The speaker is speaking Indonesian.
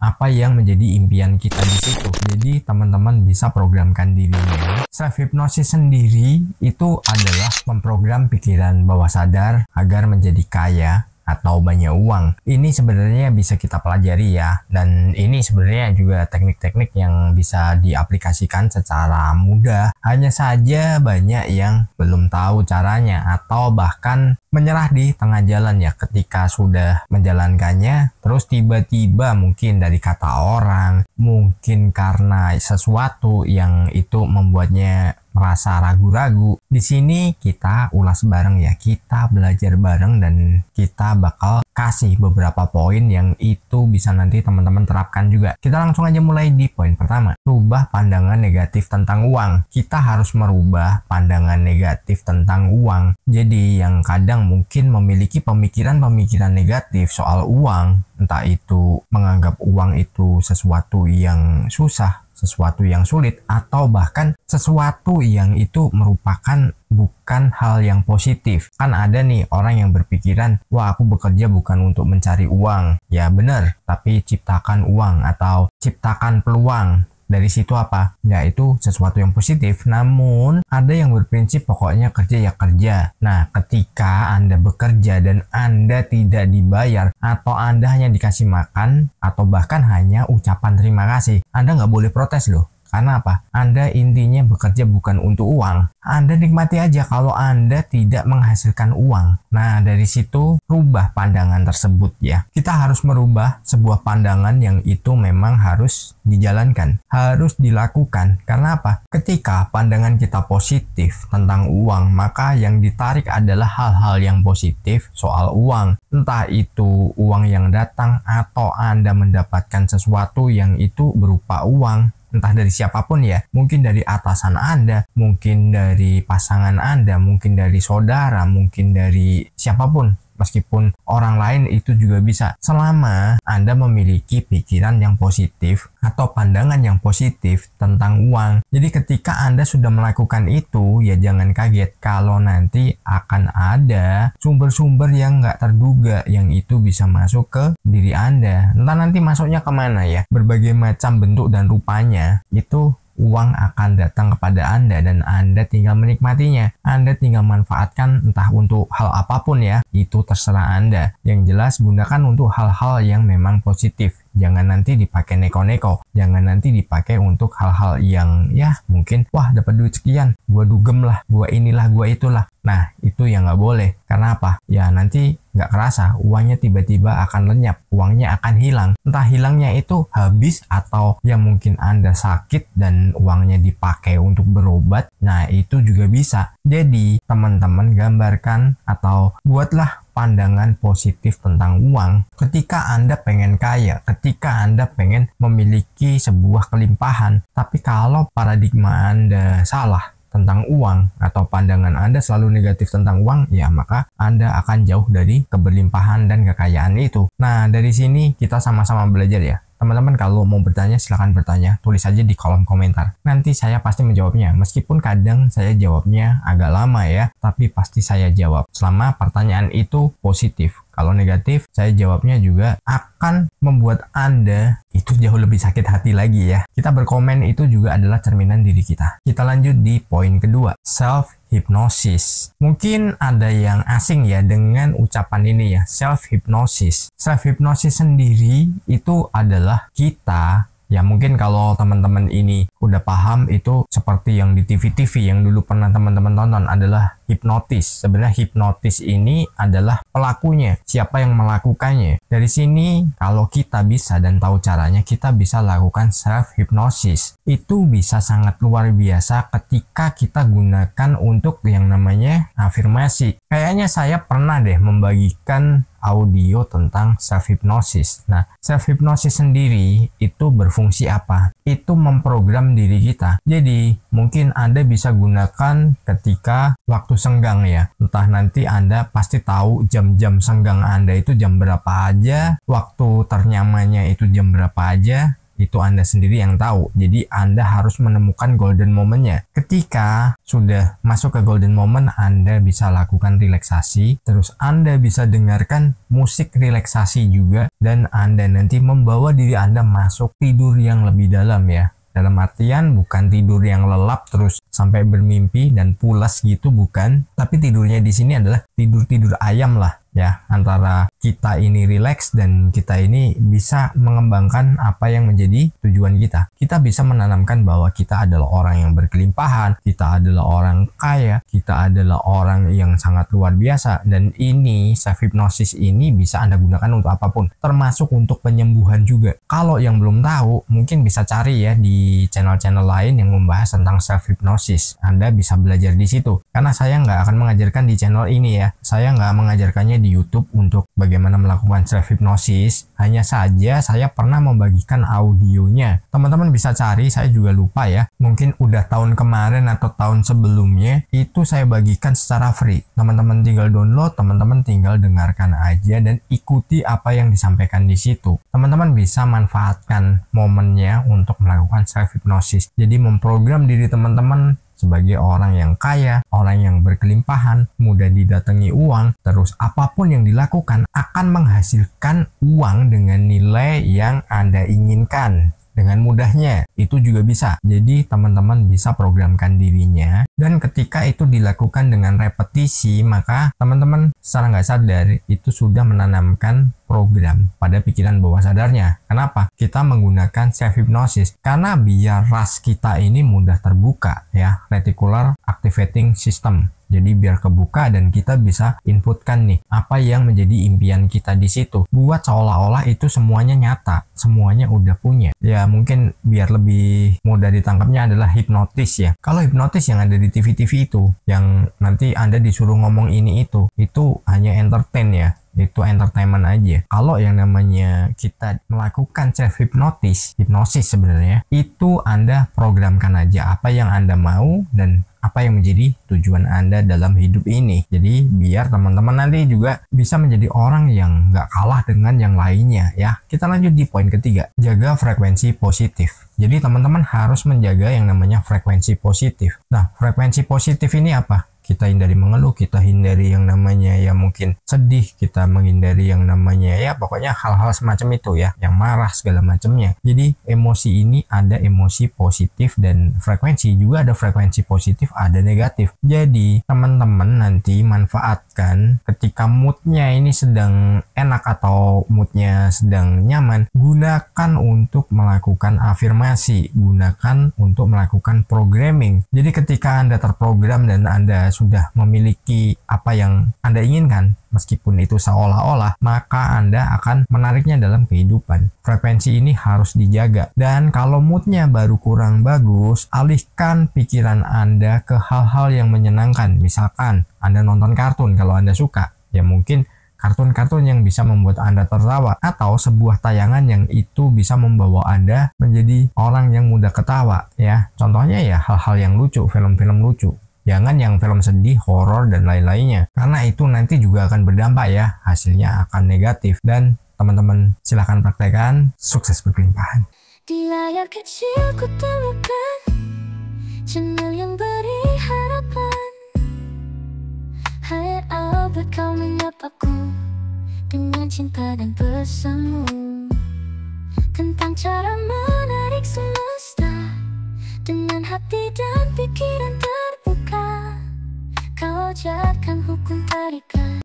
apa yang menjadi impian kita di situ. Jadi teman-teman bisa programkan dirinya. Self hypnosis sendiri itu adalah memprogram pikiran bawah sadar agar menjadi kaya atau banyak uang. Ini sebenarnya bisa kita pelajari ya, dan ini sebenarnya juga teknik-teknik yang bisa diaplikasikan secara mudah. Hanya saja banyak yang belum tahu caranya atau bahkan menyerah di tengah jalan ya, ketika sudah menjalankannya terus tiba-tiba mungkin dari kata orang, mungkin karena sesuatu yang itu membuatnya merasa ragu-ragu. Di sini kita ulas bareng ya, kita belajar bareng dan kita bakal kasih beberapa poin yang itu bisa nanti teman-teman terapkan juga. Kita langsung aja mulai di poin pertama. Rubah pandangan negatif tentang uang. Kita harus merubah pandangan negatif tentang uang. Jadi yang kadang mungkin memiliki pemikiran-pemikiran negatif soal uang, entah itu menganggap uang itu sesuatu yang susah, sesuatu yang sulit, atau bahkan sesuatu yang itu merupakan bukan hal yang positif. Kan ada nih orang yang berpikiran, wah aku bekerja bukan untuk mencari uang. Ya benar, tapi ciptakan uang atau ciptakan peluang. Dari situ apa? Ya itu sesuatu yang positif. Namun ada yang berprinsip pokoknya kerja ya kerja. Nah ketika Anda bekerja dan Anda tidak dibayar atau Anda hanya dikasih makan atau bahkan hanya ucapan terima kasih, Anda nggak boleh protes loh. Karena apa? Anda intinya bekerja bukan untuk uang. Anda nikmati aja kalau Anda tidak menghasilkan uang. Nah, dari situ rubah pandangan tersebut ya. Kita harus merubah sebuah pandangan yang itu memang harus dijalankan, harus dilakukan. Karena apa? Ketika pandangan kita positif tentang uang, maka yang ditarik adalah hal-hal yang positif soal uang. Entah itu uang yang datang atau Anda mendapatkan sesuatu yang itu berupa uang. Entah dari siapapun ya, mungkin dari atasan Anda, mungkin dari pasangan Anda, mungkin dari saudara, mungkin dari siapapun. Meskipun orang lain itu juga bisa, selama Anda memiliki pikiran yang positif atau pandangan yang positif tentang uang. Jadi ketika Anda sudah melakukan itu, ya jangan kaget kalau nanti akan ada sumber-sumber yang nggak terduga yang itu bisa masuk ke diri Anda. Entah nanti masuknya kemana ya, berbagai macam bentuk dan rupanya itu uang akan datang kepada Anda dan Anda tinggal menikmatinya. Anda tinggal manfaatkan entah untuk hal apapun ya, itu terserah Anda. Yang jelas gunakan untuk hal-hal yang memang positif. Jangan nanti dipakai neko-neko. Jangan nanti dipakai untuk hal-hal yang ya mungkin wah dapat duit sekian, gua dugem lah, gua inilah, gua itulah. Nah itu yang nggak boleh. Karena apa? Ya nanti nggak kerasa uangnya tiba-tiba akan lenyap, uangnya akan hilang. Entah hilangnya itu habis atau ya mungkin Anda sakit dan uangnya dipakai untuk berobat. Nah itu juga bisa. Jadi teman-teman gambarkan atau buatlah pandangan positif tentang uang. Ketika Anda pengen kaya, ketika Anda pengen memiliki sebuah kelimpahan, tapi kalau paradigma Anda salah tentang uang atau pandangan Anda selalu negatif tentang uang, ya maka Anda akan jauh dari keberlimpahan dan kekayaan itu. Nah, dari sini kita sama-sama belajar ya. Teman-teman kalau mau bertanya silahkan bertanya, tulis aja di kolom komentar. Nanti saya pasti menjawabnya, meskipun kadang saya jawabnya agak lama ya, tapi pasti saya jawab selama pertanyaan itu positif. Kalau negatif, saya jawabnya juga akan membuat Anda itu jauh lebih sakit hati lagi ya. Kita berkomen itu juga adalah cerminan diri kita. Kita lanjut di poin kedua, self-hypnosis. Mungkin ada yang asing ya dengan ucapan ini ya, self-hypnosis. Self-hypnosis sendiri itu adalah kita, ya mungkin kalau teman-teman ini udah paham itu seperti yang di TV-TV yang dulu pernah teman-teman tonton adalah hipnotis. Sebenarnya hipnotis ini adalah pelakunya, siapa yang melakukannya. Dari sini kalau kita bisa dan tahu caranya, kita bisa lakukan self-hypnosis. Itu bisa sangat luar biasa ketika kita gunakan untuk yang namanya afirmasi. Kayaknya saya pernah deh membagikan audio tentang self-hypnosis. Nah, self-hypnosis sendiri itu berfungsi apa? Itu memprogram diri kita. Jadi, mungkin Anda bisa gunakan ketika waktu senggang ya. Entah nanti Anda pasti tahu jam-jam senggang Anda itu jam berapa aja, waktu ternyamannya itu jam berapa aja. itu Anda sendiri yang tahu. Jadi Anda harus menemukan golden momennya. Ketika sudah masuk ke golden moment, Anda bisa lakukan relaksasi, terus Anda bisa dengarkan musik relaksasi juga, dan Anda nanti membawa diri Anda masuk tidur yang lebih dalam ya. Dalam artian bukan tidur yang lelap terus sampai bermimpi dan pulas gitu, bukan. Tapi tidurnya di sini adalah tidur-tidur ayam lah ya, antara kita ini rileks dan kita ini bisa mengembangkan apa yang menjadi tujuan kita. Kita bisa menanamkan bahwa kita adalah orang yang berkelimpahan, kita adalah orang kaya, kita adalah orang yang sangat luar biasa, dan ini self hypnosis ini bisa Anda gunakan untuk apapun, termasuk untuk penyembuhan juga. Kalau yang belum tahu, mungkin bisa cari ya di channel-channel lain yang membahas tentang self hypnosis. Anda bisa belajar di situ, karena saya nggak akan mengajarkan di channel ini ya. Saya nggak mengajarkannya di YouTube untuk bagaimana melakukan self hypnosis. Hanya saja saya pernah membagikan audionya. Teman-teman bisa cari, saya juga lupa ya. Mungkin udah tahun kemarin atau tahun sebelumnya itu saya bagikan secara free. Teman-teman tinggal download, teman-teman tinggal dengarkan aja dan ikuti apa yang disampaikan di situ. Teman-teman bisa manfaatkan momennya untuk melakukan self hypnosis. Jadi memprogram diri teman-teman sebagai orang yang kaya, orang yang berkelimpahan, mudah didatangi uang, terus apapun yang dilakukan akan menghasilkan uang dengan nilai yang Anda inginkan. Dengan mudahnya, itu juga bisa. Jadi teman-teman bisa programkan dirinya, dan ketika itu dilakukan dengan repetisi, maka teman-teman secara nggak sadar itu sudah menanamkan program pada pikiran bawah sadarnya. Kenapa? Kita menggunakan self hypnosis karena biar ras kita ini mudah terbuka ya, reticular activating system. Jadi biar kebuka dan kita bisa inputkan nih apa yang menjadi impian kita di situ. Buat seolah-olah itu semuanya nyata, semuanya udah punya. Ya mungkin biar lebih mudah ditangkapnya adalah hipnotis ya. Kalau hipnotis yang ada di TV-TV itu, yang nanti Anda disuruh ngomong ini itu hanya entertain ya. Itu entertainment aja. Kalau yang namanya kita melakukan self hipnosis sebenarnya, itu Anda programkan aja apa yang Anda mau dan apa yang menjadi tujuan Anda dalam hidup ini. Jadi biar teman-teman nanti juga bisa menjadi orang yang nggak kalah dengan yang lainnya ya. Kita lanjut di poin ketiga, jaga frekuensi positif. Jadi teman-teman harus menjaga yang namanya frekuensi positif. Nah, frekuensi positif ini apa? Kita hindari mengeluh, kita hindari yang namanya ya mungkin sedih, kita menghindari yang namanya ya pokoknya hal-hal semacam itu ya, yang marah segala macamnya. Jadi emosi ini ada emosi positif dan frekuensi juga ada frekuensi positif, ada negatif. Jadi teman-teman nanti manfaatkan ketika moodnya ini sedang enak atau moodnya sedang nyaman, gunakan untuk melakukan afirmasi, gunakan untuk melakukan programming. Jadi ketika Anda terprogram dan Anda sudah memiliki apa yang Anda inginkan, meskipun itu seolah-olah, maka Anda akan menariknya dalam kehidupan. Frekuensi ini harus dijaga. Dan kalau moodnya baru kurang bagus, alihkan pikiran Anda ke hal-hal yang menyenangkan. Misalkan Anda nonton kartun kalau Anda suka, ya mungkin kartun-kartun yang bisa membuat Anda tertawa, atau sebuah tayangan yang itu bisa membawa Anda menjadi orang yang mudah ketawa ya. Contohnya ya hal-hal yang lucu, film-film lucu. Jangan yang film sedih, horor, dan lain-lainnya. Karena itu nanti juga akan berdampak ya. Hasilnya akan negatif. Dan teman-teman silahkan praktekkan. Sukses berkelimpahan. Di layar kecil ku temukan channel yang beri harapan. Hai Albert, kau menyapaku dengan cinta dan pesanmu tentang cara menarik semesta dengan hati dan pikiran terbuka. Kau ajarkan hukum tarikan.